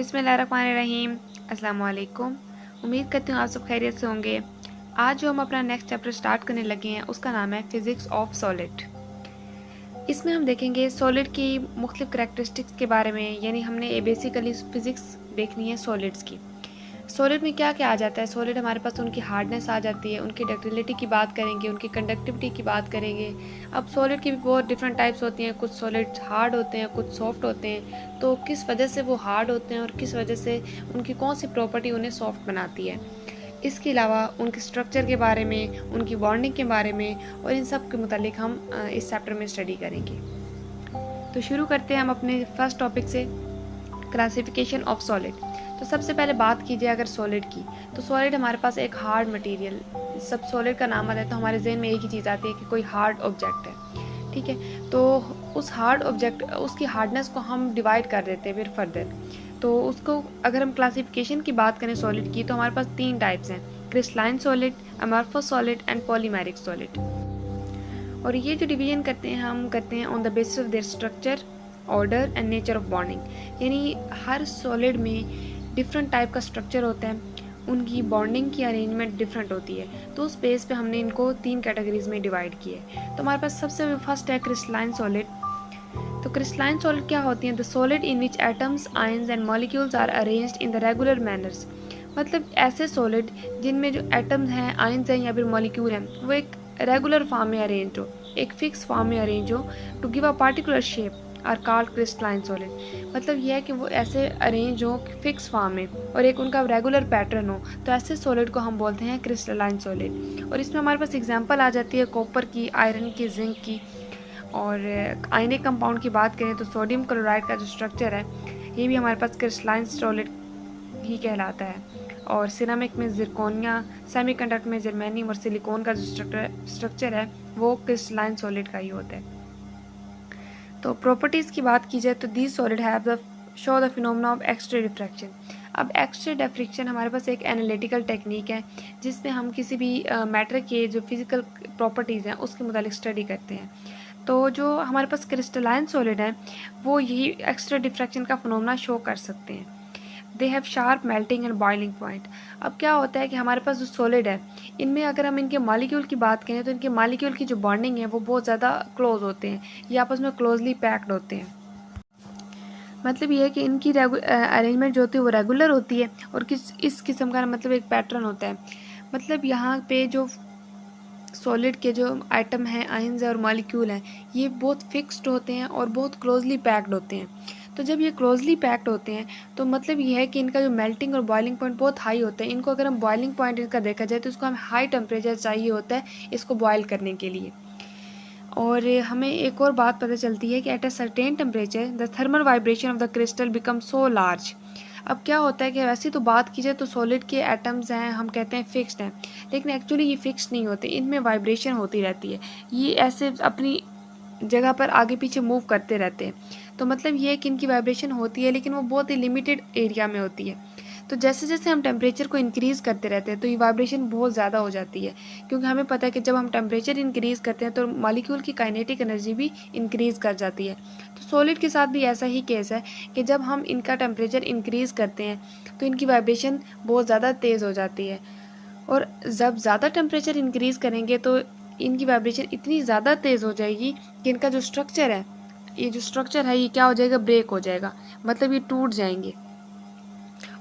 बिस्मिल्लाहिर्रहमानिर्रहीम। अस्सलाम वालेकुम। उम्मीद करती हूँ आप सब खैरियत से होंगे। आज जो हम अपना नेक्स्ट चैप्टर स्टार्ट करने लगे हैं उसका नाम है फ़िज़िक्स ऑफ सॉलिड। इसमें हम देखेंगे सॉलिड की मुख्तलिफ करैक्टरिस्टिक्स के बारे में, यानी हमने बेसिकली फ़िज़िक्स देखनी है सॉलिड्स की। सॉलिड में क्या क्या आ जाता है। सॉलिड हमारे पास उनकी हार्डनेस आ जाती है, उनकी डक्टिलिटी की बात करेंगे, उनकी कंडक्टिविटी की बात करेंगे। अब सॉलिड की भी बहुत डिफरेंट टाइप्स होती हैं, कुछ सॉलिड हार्ड होते हैं, कुछ सॉफ्ट होते हैं। तो किस वजह से वो हार्ड होते हैं और किस वजह से उनकी कौन सी प्रॉपर्टी उन्हें सॉफ्ट बनाती है। इसके अलावा उनके स्ट्रक्चर के बारे में, उनकी बॉन्डिंग के बारे में और इन सब के मुतालिक हम इस चैप्टर में स्टडी करेंगे। तो शुरू करते हैं हम अपने फर्स्ट टॉपिक से, क्लासिफिकेशन ऑफ सॉलिड। तो सबसे पहले बात कीजिए अगर सॉलिड की, तो सॉलिड हमारे पास एक हार्ड मटेरियल, सब सॉलिड का नाम आता है तो हमारे जहन में एक ही चीज़ आती है कि कोई हार्ड ऑब्जेक्ट है। ठीक है, तो उस हार्ड ऑब्जेक्ट, उसकी हार्डनेस को हम डिवाइड कर देते हैं फिर फर्दर। तो उसको अगर हम क्लासिफिकेशन की बात करें सॉलिड की, तो हमारे पास 3 टाइप्स हैं, crystalline solid, amorphous solid and polymeric solid. और ये जो डिवीजन करते हैं हम करते हैं on the basis of their structure, order and nature of bonding. यानी हर सॉलिड में डिफरेंट टाइप का स्ट्रक्चर होता है, उनकी बॉन्डिंग की अरेंजमेंट डिफरेंट होती है, तो उस बेस पे हमने इनको 3 कैटेगरीज में डिवाइड किए। तो हमारे पास सबसे फर्स्ट है क्रिस्टलाइन सॉलिड। तो क्रिस्टलाइन सॉलिड क्या होती हैं? The solid in which atoms, ions and molecules are arranged in the regular manners. मतलब ऐसे सॉलिड जिनमें जो एटम्स हैं, आयंस हैं या फिर मॉलिक्यूल हैं, वो एक रेगुलर फॉर्म में अरेंज हो, एक फिक्स फॉर्म में अरेंज हो, to give a particular shape are called crystalline solid. मतलब यह है कि वो ऐसे अरेंज हो फिक्स फॉर्म में और एक उनका रेगुलर पैटर्न हो, तो ऐसे सॉलिड को हम बोलते हैं क्रिस्टलाइन सॉलिड। और इसमें हमारे पास एग्जांपल आ जाती है कॉपर की, आयरन की, जिंक की। और आयनिक कंपाउंड की बात करें तो सोडियम क्लोराइड का जो स्ट्रक्चर है ये भी हमारे पास क्रिस्टलाइन सॉलिड ही कहलाता है। और सिरामिक में जिरकोनिया, सेमीकंडक्टर में जर्मेनियम और सिलिकॉन का जो स्ट्रक्चर है वो क्रिस्टलाइन सॉलिड का ही होता है। तो प्रॉपर्टीज़ की बात की जाए तो these solid have the show the phenomena of X-ray diffraction. अब एक्स-रे डिफ्रैक्शन हमारे पास एक एनालिटिकल टेक्निक है जिसमें हम किसी भी मैटर के जो फिजिकल प्रॉपर्टीज़ हैं उसके मुतालिक स्टडी करते हैं। तो जो हमारे पास क्रिस्टलाइन सॉलिड है वो यही एक्स-रे डिफ्रैक्शन का फिनोमेना शो कर सकते हैं। They have sharp melting and boiling point. अब क्या होता है कि हमारे पास जो सॉलिड है इनमें अगर हम इनके मॉलिक्यूल की बात करें तो इनके मॉलिक्यूल की जो बॉन्डिंग है वो बहुत ज़्यादा क्लोज होते हैं, ये आपस में क्लोजली पैक्ड होते हैं। मतलब ये है कि इनकी अरेंजमेंट जो होती है वो रेगुलर होती है और इस किस्म का मतलब एक पैटर्न होता है। मतलब यहाँ पे जो सॉलिड के जो आइटम हैं, आयंस और मॉलिक्यूल हैं, ये बहुत फिक्स्ड होते हैं और बहुत क्लोजली पैक्ड होते हैं। तो जब ये क्लोजली पैक्ड होते हैं तो मतलब ये है कि इनका जो मेल्टिंग और बॉइलिंग पॉइंट बहुत हाई होता है। इनको अगर हम बॉइलिंग पॉइंट इनका देखा जाए तो इसको हमें हाई टेम्परेचर चाहिए होता है इसको बॉयल करने के लिए। और हमें एक और बात पता चलती है कि at a certain temperature the thermal vibration of the crystal become so large. अब क्या होता है कि वैसे तो बात की जाए तो सॉलिड के एटम्स हैं, हम कहते हैं फिक्स्ड हैं, लेकिन एक्चुअली ये फिक्स नहीं होते, इनमें वाइब्रेशन होती रहती है। ये ऐसे अपनी जगह पर आगे पीछे मूव करते रहते हैं। तो मतलब ये है कि इनकी वाइब्रेशन होती है लेकिन वो बहुत ही लिमिटेड एरिया में होती है। तो जैसे जैसे हम टेम्परेचर को इंक्रीज़ करते रहते हैं तो ये वाइब्रेशन बहुत ज़्यादा हो जाती है, क्योंकि हमें पता है कि जब हम टेम्परेचर इंक्रीज़ करते हैं तो मॉलिक्यूल की काइनेटिक एनर्जी भी इंक्रीज़ कर जाती है। तो सॉलिड के साथ भी ऐसा ही केस है कि जब हम इनका टेम्परेचर इंक्रीज़ करते हैं तो इनकी वाइब्रेशन बहुत ज़्यादा तेज़ हो जाती है। और जब ज़्यादा टेम्परेचर इंक्रीज़ करेंगे तो इनकी वाइब्रेशन इतनी ज़्यादा तेज़ हो जाएगी कि इनका जो स्ट्रक्चर है, ये जो स्ट्रक्चर है ये क्या हो जाएगा, ब्रेक हो जाएगा, मतलब ये टूट जाएंगे।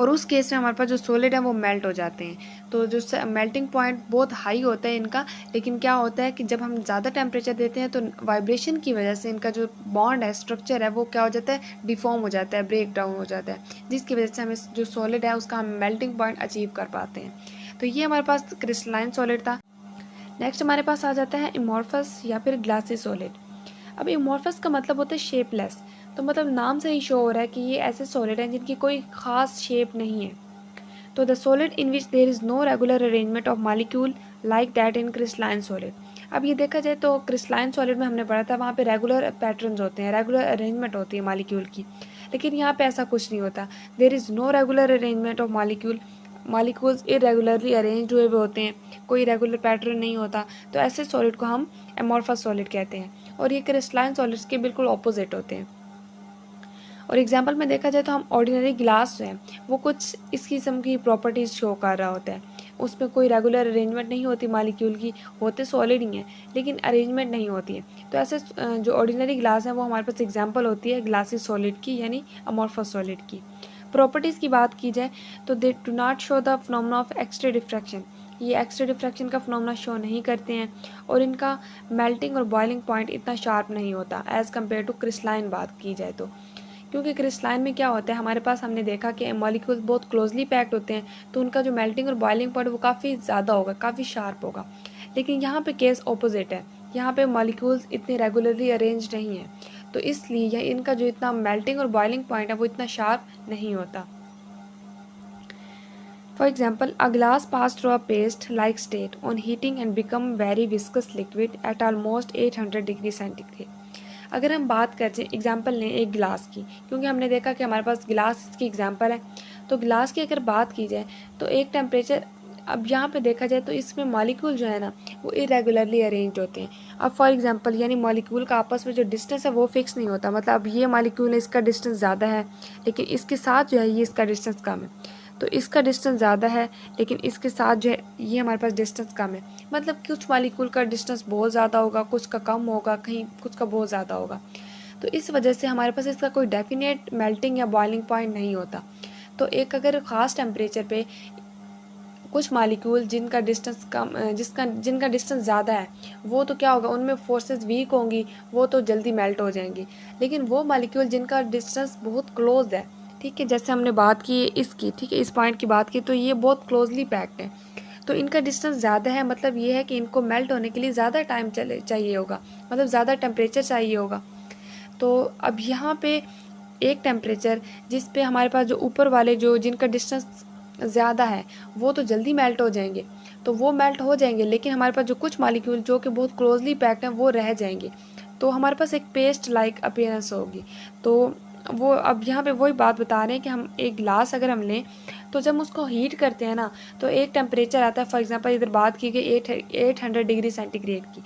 और उस केस में हमारे पास जो सॉलिड है वो मेल्ट हो जाते हैं। तो जो मेल्टिंग पॉइंट बहुत हाई होता है इनका, लेकिन क्या होता है कि जब हम ज़्यादा टेम्परेचर देते हैं तो वाइब्रेशन की वजह से इनका जो बॉन्ड है, स्ट्रक्चर है, वो क्या हो जाता है, डिफॉर्म हो जाता है, ब्रेक डाउन हो जाता है, जिसकी वजह से हमें जो सॉलिड है उसका हम मेल्टिंग पॉइंट अचीव कर पाते हैं। तो ये हमारे पास क्रिस्टलाइन सॉलिड था। नेक्स्ट हमारे पास आ जाता है इमोर्फस या फिर ग्लासी सॉलिड। अब इमोर्फस का मतलब होता है शेपलेस। तो मतलब नाम से ही शो हो रहा है कि ये ऐसे सॉलिड हैं जिनकी कोई खास शेप नहीं है। तो the solid in which there is no regular arrangement of molecule like that in crystalline solid. अब ये देखा जाए तो क्रिस्टलाइन सॉलिड में हमने पढ़ा था वहाँ पे रेगुलर पैटर्न्स होते हैं, रेगुलर अरेंजमेंट होती है मॉलिक्यूल की, लेकिन यहाँ पे ऐसा कुछ नहीं होता। There is no regular arrangement of molecule, molecules irregularly arranged हुए होते हैं, कोई रेगुलर पैटर्न नहीं होता। तो ऐसे सॉलिड को हम एमोर्फस सॉलिड कहते हैं और ये क्रिस्टलाइन सॉलिड्स के बिल्कुल ऑपोजिट होते हैं। और एग्जांपल में देखा जाए तो हम ऑर्डिनरी ग्लास जो है वो कुछ इस किस्म की प्रॉपर्टीज़ शो कर रहा होता है। उसमें कोई रेगुलर अरेंजमेंट नहीं होती मॉलिक्यूल की, होते सॉलिड ही हैं लेकिन अरेंजमेंट नहीं होती है। तो ऐसे जो ऑर्डिनरी ग्लास है वो हमारे पास एग्जाम्पल होती है ग्लासी सॉलिड की, यानी अमॉर्फस सॉलिड की। प्रॉपर्टीज़ की बात की जाए तो they do not show the phenomena of X ray diffraction, ये एक्स रे डिफ्रैक्शन का फिनोमेना शो नहीं करते हैं, और इनका मेल्टिंग और बॉइलिंग पॉइंट इतना शार्प नहीं होता एज़ कम्पेयर टू क्रिस्टलाइन बात की जाए तो। क्योंकि क्रिस्टलाइन में क्या होता है, हमारे पास हमने देखा कि मॉलिक्यूल्स बहुत क्लोजली पैक्ड होते हैं, तो उनका जो मेल्टिंग और बॉइलिंग पॉइंट वो काफ़ी ज़्यादा होगा, काफ़ी शार्प होगा। लेकिन यहाँ पे केस ऑपोजिट है, यहाँ पे मॉलिक्यूल्स इतने रेगुलरली अरेंज नहीं हैं, तो इसलिए यह इनका जो इतना मेल्टिंग और बॉइलिंग पॉइंट है वो इतना शार्प नहीं होता। For example, a glass pass through a paste-like state on heating and become very viscous liquid at almost 800 degree centigrade. अगर हम बात करें एग्जाम्पल लें एक गिलास की, क्योंकि हमने देखा कि हमारे पास गिलास की एग्जाम्पल है, तो गिलास की अगर बात की जाए तो एक टेम्परेचर, अब यहाँ पे देखा जाए तो इसमें मॉलिक्यूल जो है ना वो इरेगुलरली अरेंज होते हैं। अब फॉर एग्जांपल यानी मॉलिक्यूल का आपस में जो डिस्टेंस है वो फिक्स नहीं होता, मतलब अब ये मॉलिक्यूल है इसका डिस्टेंस ज़्यादा है लेकिन इसके साथ जो है ये इसका डिस्टेंस कम है, तो इसका डिस्टेंस ज़्यादा है लेकिन इसके साथ जो है ये हमारे पास डिस्टेंस कम है। मतलब कुछ मॉलिक्यूल का डिस्टेंस बहुत ज़्यादा होगा, कुछ का कम होगा, कहीं कुछ का बहुत ज़्यादा होगा। तो इस वजह से हमारे पास इसका कोई डेफिनेट मेल्टिंग या बॉइलिंग पॉइंट नहीं होता। तो एक अगर ख़ास टेम्परेचर पे कुछ मॉलिक्यूल जिनका डिस्टेंस कम जिनका डिस्टेंस ज़्यादा है वो तो क्या होगा, उनमें फोर्सेस वीक होंगी, वो तो जल्दी मेल्ट हो जाएंगी। लेकिन वो मॉलिक्यूल जिनका डिस्टेंस बहुत क्लोज है, ठीक है, जैसे हमने बात की इसकी, ठीक है, इस पॉइंट की बात की, तो ये बहुत क्लोजली पैक्ड है, तो इनका डिस्टेंस ज़्यादा है, मतलब ये है कि इनको मेल्ट होने के लिए ज़्यादा टाइम चाहिए होगा, मतलब ज़्यादा टेम्परेचर चाहिए होगा। तो अब यहाँ पे एक टेम्परेचर जिस पे हमारे पास जो ऊपर वाले जो जिनका डिस्टेंस ज़्यादा है वो तो जल्दी मेल्ट हो जाएंगे, तो वो मेल्ट हो जाएंगे, लेकिन हमारे पास जो कुछ मॉलिक्यूल जो कि बहुत क्लोजली पैक्ड हैं वो रह जाएंगे, तो हमारे पास एक पेस्ट लाइक अपीयरेंस होगी। तो वो अब यहाँ पे वही बात बता रहे हैं कि हम एक ग्लास अगर हम लें तो जब उसको हीट करते हैं ना तो एक टेम्परेचर आता है, फॉर एग्जांपल इधर बात की गई 800 डिग्री सेंटीग्रेड की,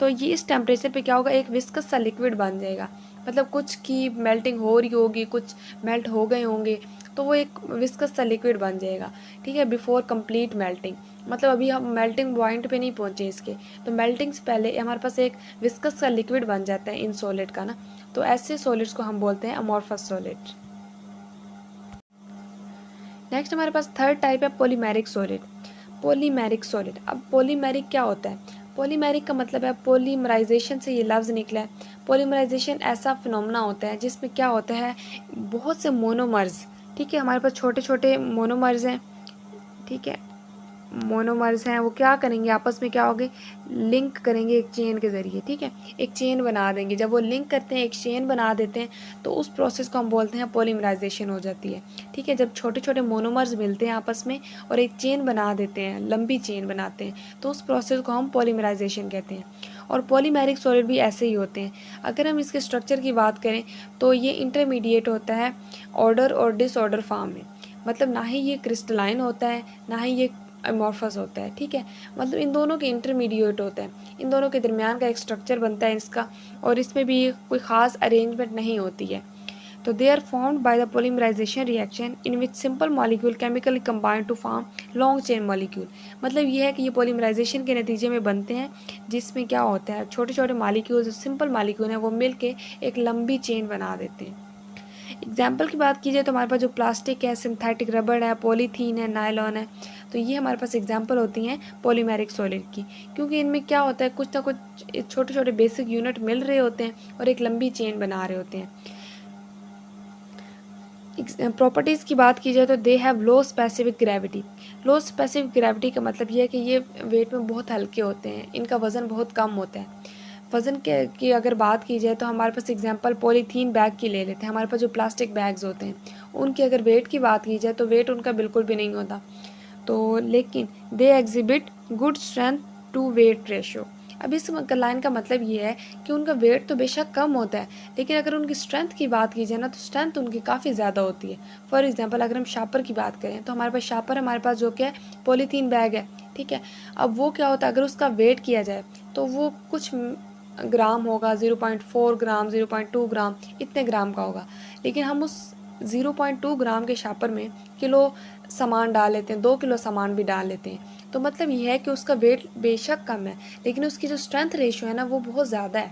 तो ये इस टेम्परेचर पे क्या होगा, एक विस्कस सा लिक्विड बन जाएगा, मतलब कुछ की मेल्टिंग हो रही होगी, कुछ मेल्ट हो गए होंगे, तो वो एक विस्कस सा लिक्विड बन जाएगा, ठीक है, बिफोर कंप्लीट मेल्टिंग। मतलब अभी हम मेल्टिंग पॉइंट पे नहीं पहुंचे इसके, तो मेल्टिंग से पहले हमारे पास एक विस्कस सा लिक्विड बन जाता है इन सॉलिड का ना, तो ऐसे सॉलिड्स को हम बोलते हैं अमॉर्फस सॉलिड। नेक्स्ट हमारे पास थर्ड टाइप है पॉलीमेरिक सॉलिड। पॉलीमेरिक सॉलिड, अब पॉलीमेरिक क्या होता है, पॉलीमेरिक का मतलब है पॉलीमराइजेशन से ये लफ्ज़ निकला है। पॉलीमराइजेशन ऐसा फिनोमेना होता है जिसमें क्या होता है, बहुत से मोनोमर्स, ठीक है, हमारे पास छोटे छोटे मोनोमर्स हैं, ठीक है, मोनोमर्स हैं, वो क्या करेंगे आपस में, क्या होंगे, लिंक करेंगे एक चेन के ज़रिए, ठीक है, एक चेन बना देंगे। जब वो लिंक करते हैं, एक चेन बना देते हैं, तो उस प्रोसेस को हम बोलते हैं पॉलीमराइजेशन हो जाती है, ठीक है। जब छोटे छोटे मोनोमर्स मिलते हैं आपस में और एक चेन बना देते हैं, लंबी चेन बनाते हैं, तो उस प्रोसेस को हम पॉलीमराइजेशन कहते हैं। और पॉलीमेरिक सॉलिड भी ऐसे ही होते हैं। अगर हम इसके स्ट्रक्चर की बात करें तो ये इंटरमीडिएट होता है ऑर्डर और डिसऑर्डर फॉर्म में, मतलब ना ही ये क्रिस्टलाइन होता है ना ही ये अमॉर्फस होता है, ठीक है, मतलब इन दोनों के इंटरमीडिएट होता है, इन दोनों के दरमियान का एक स्ट्रक्चर बनता है इसका, और इसमें भी कोई ख़ास अरेंजमेंट नहीं होती है। तो they are formed by the polymerisation reaction in which simple molecule chemically combined to form long chain molecule. मतलब ये है कि ये पॉलीमराइजेशन के नतीजे में बनते हैं, जिसमें क्या होता है, छोटे छोटे मॉलिक्यूल जो सिंपल मॉलिक्यूल हैं वो मिल के एक लंबी चेन बना देते हैं। एग्जाम्पल की बात की जाए तो हमारे पास जो प्लास्टिक है, सिंथेटिक रबड़ है, पॉलीथीन है, नायलॉन है, तो ये हमारे पास एग्जाम्पल होती हैं पॉलीमेरिक सॉलिड की, क्योंकि इनमें क्या होता है, कुछ ना कुछ छोटे छोटे बेसिक यूनिट मिल रहे होते हैं और एक लंबी चेन बना रहे होते हैं। प्रॉपर्टीज़ की बात की जाए तो they have low specific gravity. Low specific gravity का मतलब ये है कि ये वेट में बहुत हल्के होते हैं, इनका वज़न बहुत कम होता है। वज़न के की अगर बात की जाए तो हमारे पास एग्जांपल पॉलीथीन बैग की ले लेते हैं। हमारे पास जो प्लास्टिक बैग्स होते हैं उनकी अगर वेट की बात की जाए तो वेट उनका बिल्कुल भी नहीं होता, तो लेकिन they exhibit good strength to weight ratio. अब इस लाइन का मतलब ये है कि उनका वेट तो बेशक कम होता है, लेकिन अगर उनकी स्ट्रेंथ की बात की जाए ना तो स्ट्रेंथ उनकी काफ़ी ज़्यादा होती है। फॉर एग्जांपल अगर हम शापर की बात करें तो हमारे पास शापर, हमारे पास जो क्या है, पॉलीथीन बैग है, ठीक है। अब वो क्या होता है, अगर उसका वेट किया जाए तो वो कुछ ग्राम होगा, 0.4 ग्राम, 0.2 ग्राम, इतने ग्राम का होगा। लेकिन हम उस 0.2 ग्राम के शापर में किलो सामान डाल लेते हैं, 2 किलो सामान भी डाल लेते हैं। तो मतलब ये है कि उसका वेट बेशक कम है, लेकिन उसकी जो स्ट्रेंथ रेशियो है ना वो बहुत ज़्यादा है।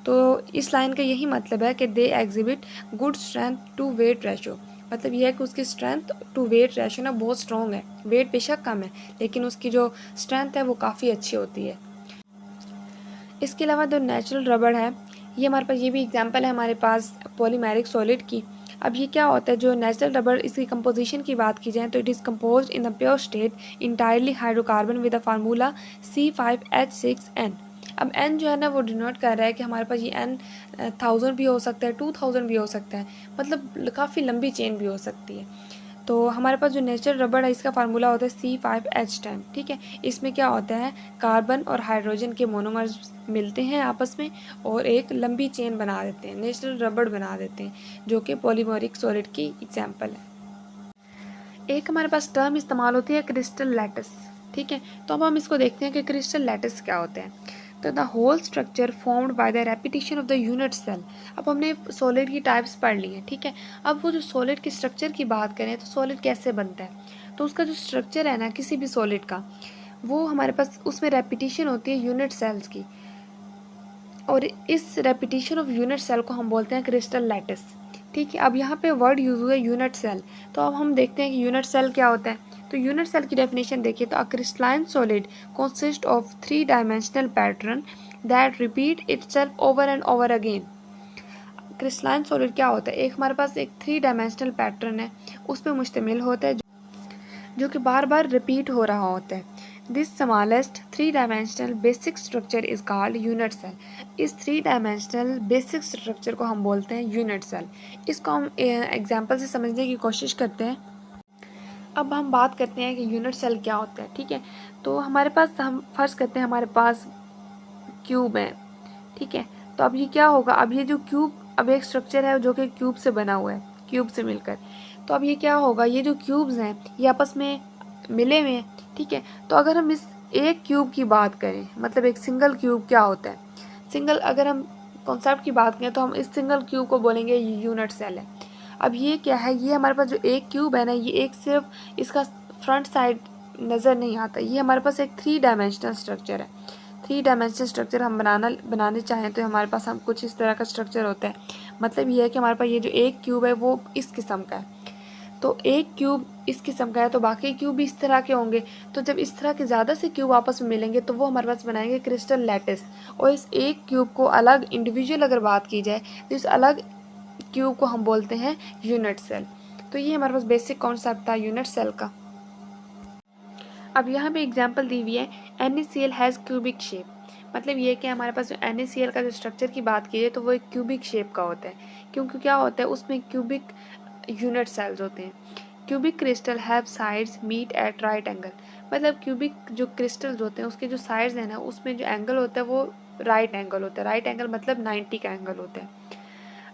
तो इस लाइन का यही मतलब है कि they exhibit good strength to weight ratio. मतलब यह है कि उसकी स्ट्रेंथ टू वेट रेशियो ना बहुत स्ट्रॉन्ग है। वेट बेशक कम है, लेकिन उसकी जो स्ट्रेंथ है वो काफ़ी अच्छी होती है। इसके अलावा जो नेचुरल रबड़ है, ये हमारे पास, ये भी एग्जांपल है हमारे पास पॉलीमेरिक सॉलिड की। अब ये क्या होता है, जो नेचुरल रबड़, इसकी कंपोजिशन की बात की जाए तो it is composed in the pure state entirely hydrocarbon with the formula C5H6N। अब N जो है ना वो डिनोट कर रहा है कि हमारे पास ये N 1000 भी हो सकता है, 2000 भी हो सकता है, मतलब काफ़ी लंबी चेन भी हो सकती है। तो हमारे पास जो नेचुरल रबड़ है इसका फार्मूला होता है C5H10। ठीक है, इसमें क्या होता है, कार्बन और हाइड्रोजन के मोनोमर्स मिलते हैं आपस में और एक लंबी चेन बना देते हैं, नेचुरल रबड़ बना देते हैं, जो कि पॉलीमरिक सॉलिड की एग्जाम्पल है। एक हमारे पास टर्म इस्तेमाल होती है क्रिस्टल लैटिस। ठीक है, तो अब हम इसको देखते हैं कि क्रिस्टल लैटिस क्या होते हैं। तो the whole structure formed by the repetition of the unit cell. अब हमने सॉलिड की टाइप्स पढ़ ली हैं। ठीक है, अब वो जो सॉलिड के स्ट्रक्चर की बात करें तो सॉलिड कैसे बनता है, तो उसका जो स्ट्रक्चर है ना किसी भी सॉलिड का, वो हमारे पास उसमें रेपिटेशन होती है यूनिट सेल्स की, और इस रेपिटेशन ऑफ यूनिट सेल को हम बोलते हैं क्रिस्टल लैटिस। ठीक है, अब यहाँ पे वर्ड यूज हुआ है यूनिट सेल। तो अब हम देखते हैं कि यूनिट सेल क्या होता है। तो यूनिट सेल की डेफिनेशन देखिए तो अ crystalline solid consist of 3 dimensional pattern that repeat itself over and over again. Crystalline solid क्या होता है, एक हमारे पास एक 3 डायमेंशनल पैटर्न है, उस पर मुश्तमिल होता है, जो कि बार बार रिपीट हो रहा होता है। This smallest 3 dimensional basic structure is called unit cell. इस 3 डायमेंशनल बेसिक स्ट्रक्चर को हम बोलते हैं यूनिट सेल। इसको हम एग्जांपल से समझने की कोशिश करते हैं। अब हम बात करते हैं कि यूनिट सेल क्या होता है। ठीक है, तो हमारे पास, हम फर्ज करते हैं हमारे पास क्यूब है। ठीक है, तो अब ये क्या होगा, अब ये जो क्यूब, अब एक स्ट्रक्चर है जो कि क्यूब से बना हुआ है, क्यूब से मिलकर। तो अब ये क्या होगा, ये जो क्यूब्स हैं ये आपस में मिले हुए हैं। ठीक है, तो अगर हम इस एक क्यूब की बात करें, मतलब एक सिंगल क्यूब क्या होता है, सिंगल, अगर हम कॉन्सेप्ट की बात करें तो हम इस सिंगल क्यूब को बोलेंगे यूनिट सेल है। अब ये क्या है, ये हमारे पास जो एक क्यूब है ना, ये एक सिर्फ इसका फ्रंट साइड नज़र नहीं आता, ये हमारे पास एक 3 डायमेंशनल स्ट्रक्चर है। 3 डायमेंशनल स्ट्रक्चर हम बनाने चाहें तो हमारे पास हम कुछ इस तरह का स्ट्रक्चर होता है। मतलब ये है कि हमारे पास ये जो एक क्यूब है वो इस किस्म का है, तो एक क्यूब इस किस्म का है तो बाकी क्यूब भी इस तरह के होंगे। तो जब इस तरह के ज़्यादा से क्यूब आपस में मिलेंगे तो वो हमारे पास बनाएंगे क्रिस्टल लैटिस। और इस एक क्यूब को अलग इंडिविजुअल अगर बात की जाए तो इस अलग क्यूब को हम बोलते हैं यूनिट सेल। तो ये हमारे पास बेसिक कॉन्सेप्ट था यूनिट सेल का। अब यहाँ पे एग्जांपल दी हुई है, NaCl हैज़ क्यूबिक शेप। मतलब ये कि हमारे पास जो NaCl का जो स्ट्रक्चर की बात की जाए तो वो एक क्यूबिक शेप का होता है, क्योंकि क्या होता है उसमें क्यूबिक यूनिट सेल्स होते हैं। Cubic crystal have sides meet at right angle. मतलब क्यूबिक जो क्रिस्टल्स होते हैं उसके जो साइड्स हैं ना, उसमें जो एंगल होता है वो राइट एंगल होता है। राइट एंगल मतलब 90 का एंगल होता है।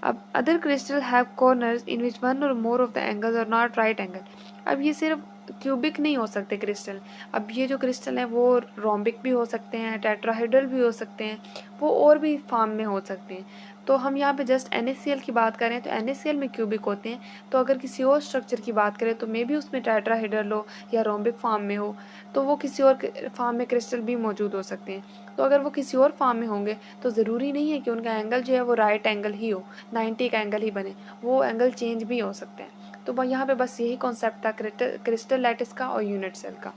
अब other crystal have corners in which one or more of the angles are not right angle. अब ये सिर्फ क्यूबिक नहीं हो सकते क्रिस्टल, अब ये जो क्रिस्टल हैं वो रोम्बिक भी हो सकते हैं, टेट्राहेड्रल भी हो सकते हैं, वो और भी फॉर्म में हो सकते हैं। तो हम यहाँ पे जस्ट NaCl की बात करें तो NaCl में क्यूबिक होते हैं। तो अगर किसी और स्ट्रक्चर की बात करें तो मे बी उसमें टेट्राहेड्रल हो या रोम्बिक फॉर्म में हो, तो वो किसी और फॉर्म में क्रिस्टल भी मौजूद हो सकते हैं। तो अगर वो किसी और फॉर्म में होंगे तो ज़रूरी नहीं है कि उनका एंगल जो है वो राइट एंगल ही हो, 90 का एंगल ही बने, वो एंगल चेंज भी हो सकते हैं। तो यहाँ पे बस यही कॉन्सेप्ट था क्रिस्टल लैटिस का और यूनिट सेल का।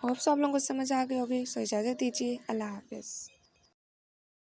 होप सो आप लोगों को समझ आ गई होगी। सो इजाज़त दीजिए, अल्लाह हाफिज़।